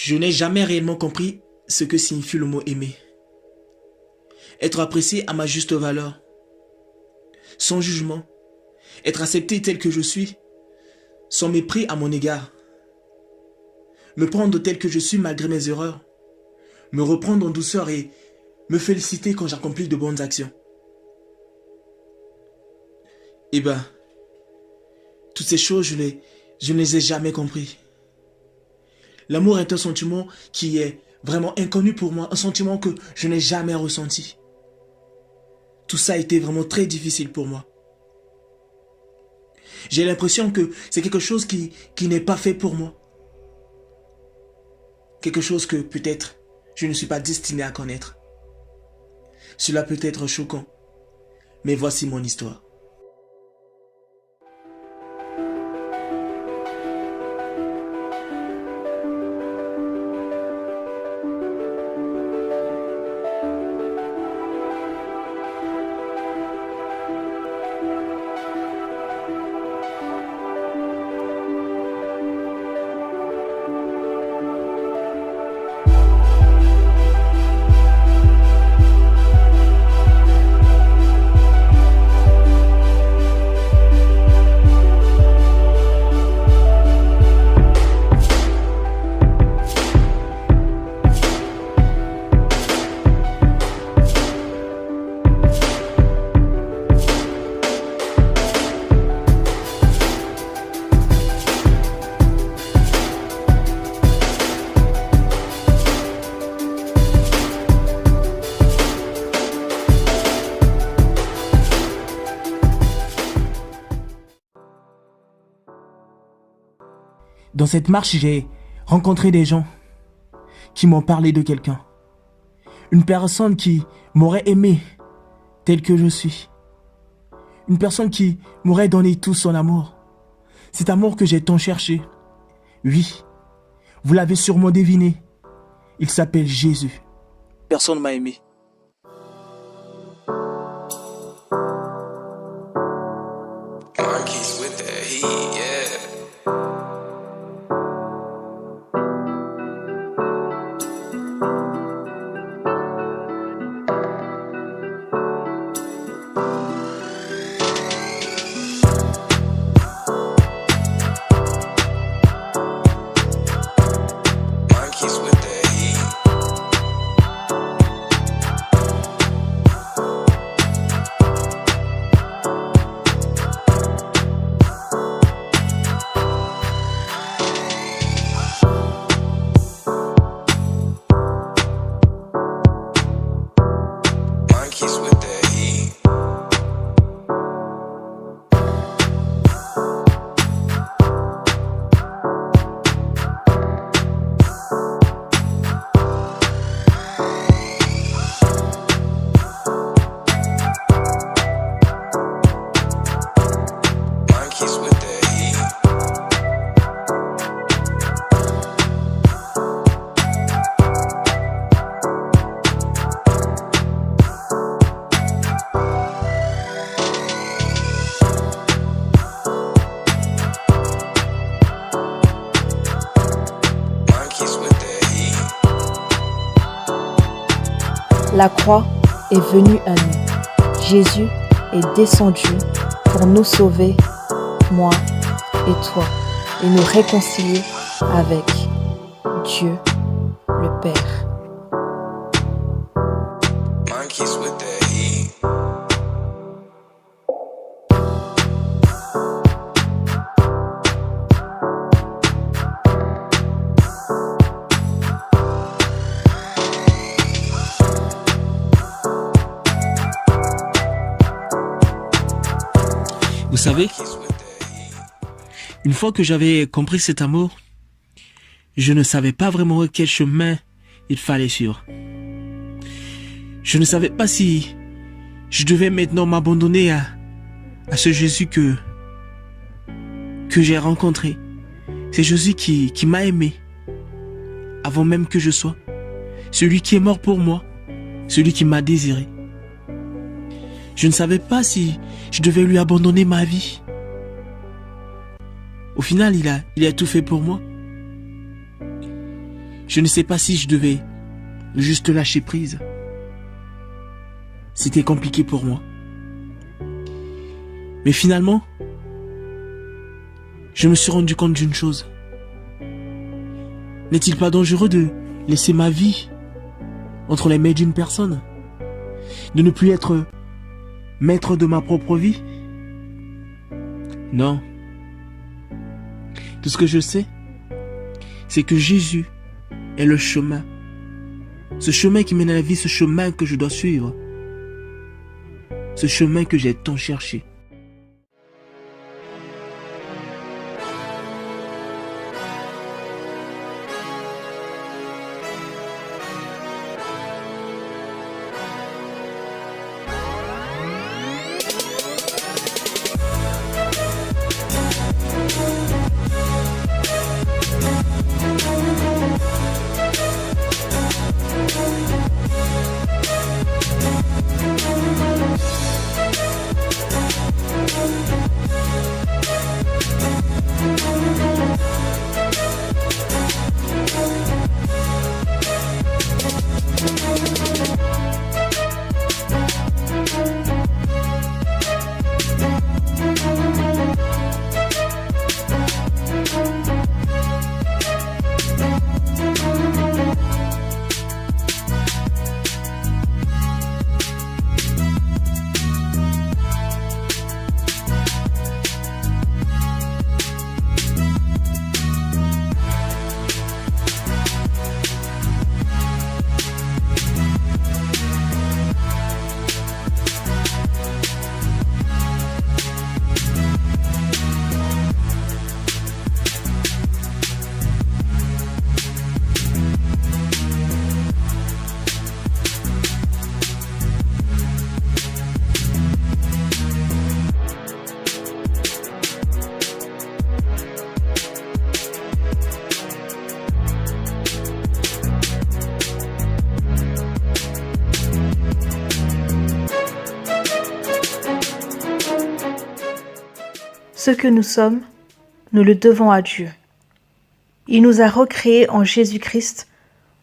Je n'ai jamais réellement compris ce que signifie le mot aimer. Être apprécié à ma juste valeur, sans jugement, être accepté tel que je suis, sans mépris à mon égard, me prendre tel que je suis malgré mes erreurs, me reprendre en douceur et me féliciter quand j'accomplis de bonnes actions. Eh ben, toutes ces choses, je ne les ai jamais compris. L'amour est un sentiment qui est vraiment inconnu pour moi, un sentiment que je n'ai jamais ressenti. Tout ça a été vraiment très difficile pour moi. J'ai l'impression que c'est quelque chose qui n'est pas fait pour moi. Quelque chose que peut-être je ne suis pas destiné à connaître. Cela peut être choquant, mais voici mon histoire. Dans cette marche, j'ai rencontré des gens qui m'ont parlé de quelqu'un. Une personne qui m'aurait aimé tel que je suis. Une personne qui m'aurait donné tout son amour. Cet amour que j'ai tant cherché. Oui, vous l'avez sûrement deviné. Il s'appelle Jésus. Personne ne m'a aimé. Monkeys with that heat, yeah. Monkeys with that heat. Monkeys with that heat. Monkeys with that heat. Monkeys with that heat. La croix est venue à nous. Jésus est descendu pour nous sauver, moi et toi, et nous réconcilier avec Dieu, le Père. Monkeys with that heat. Vous savez, Monkeys with that heat. une fois que j'avais compris cet amour, je ne savais pas vraiment quel chemin il fallait suivre. Je ne savais pas si je devais maintenant m'abandonner à ce Jésus que j'ai rencontré. C'est Jésus qui m'a aimé avant même que je sois. Celui qui est mort pour moi, celui qui m'a désiré. Je ne savais pas si je devais lui abandonner ma vie. Au final, il a tout fait pour moi. Je ne sais pas si je devais juste lâcher prise. C'était compliqué pour moi. Mais finalement, je me suis rendu compte d'une chose. N'est-il pas dangereux de laisser ma vie entre les mains d'une personne? De ne plus être maître de ma propre vie? Non. Tout ce que je sais, c'est que Jésus est le chemin. Ce chemin qui mène à la vie, ce chemin que je dois suivre. Ce chemin que j'ai tant cherché. Ce que nous sommes, nous le devons à Dieu. Il nous a recréés en Jésus-Christ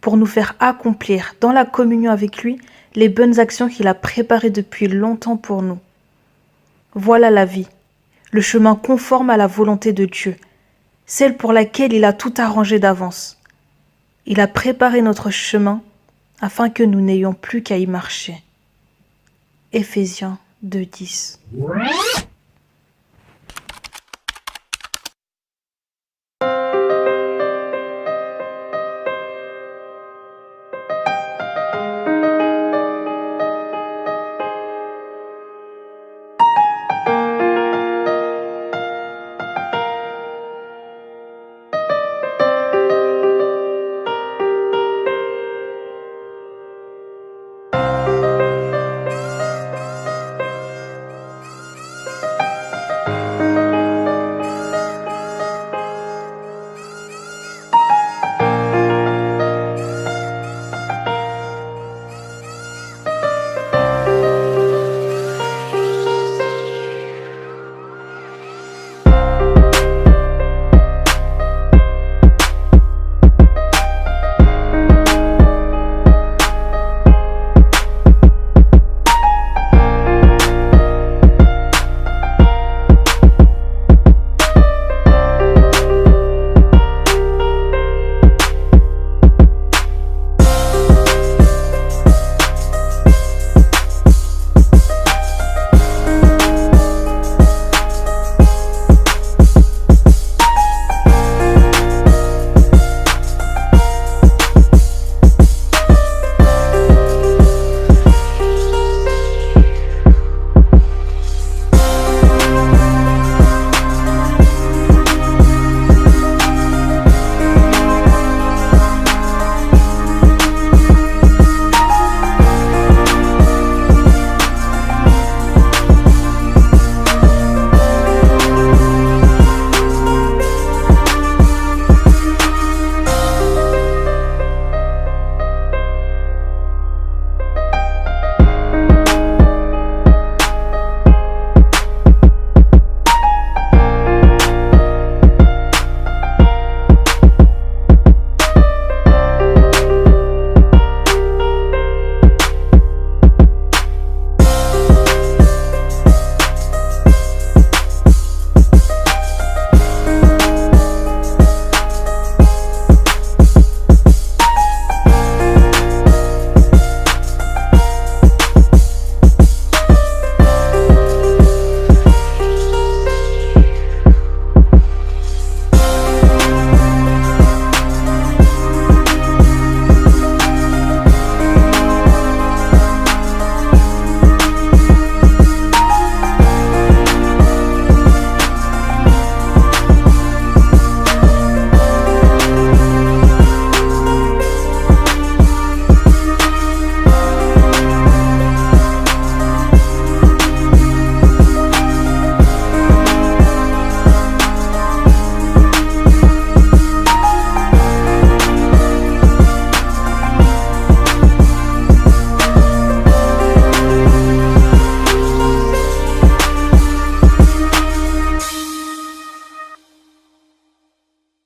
pour nous faire accomplir dans la communion avec lui les bonnes actions qu'il a préparées depuis longtemps pour nous. Voilà la vie, le chemin conforme à la volonté de Dieu, celle pour laquelle il a tout arrangé d'avance. Il a préparé notre chemin afin que nous n'ayons plus qu'à y marcher. Éphésiens 2:10.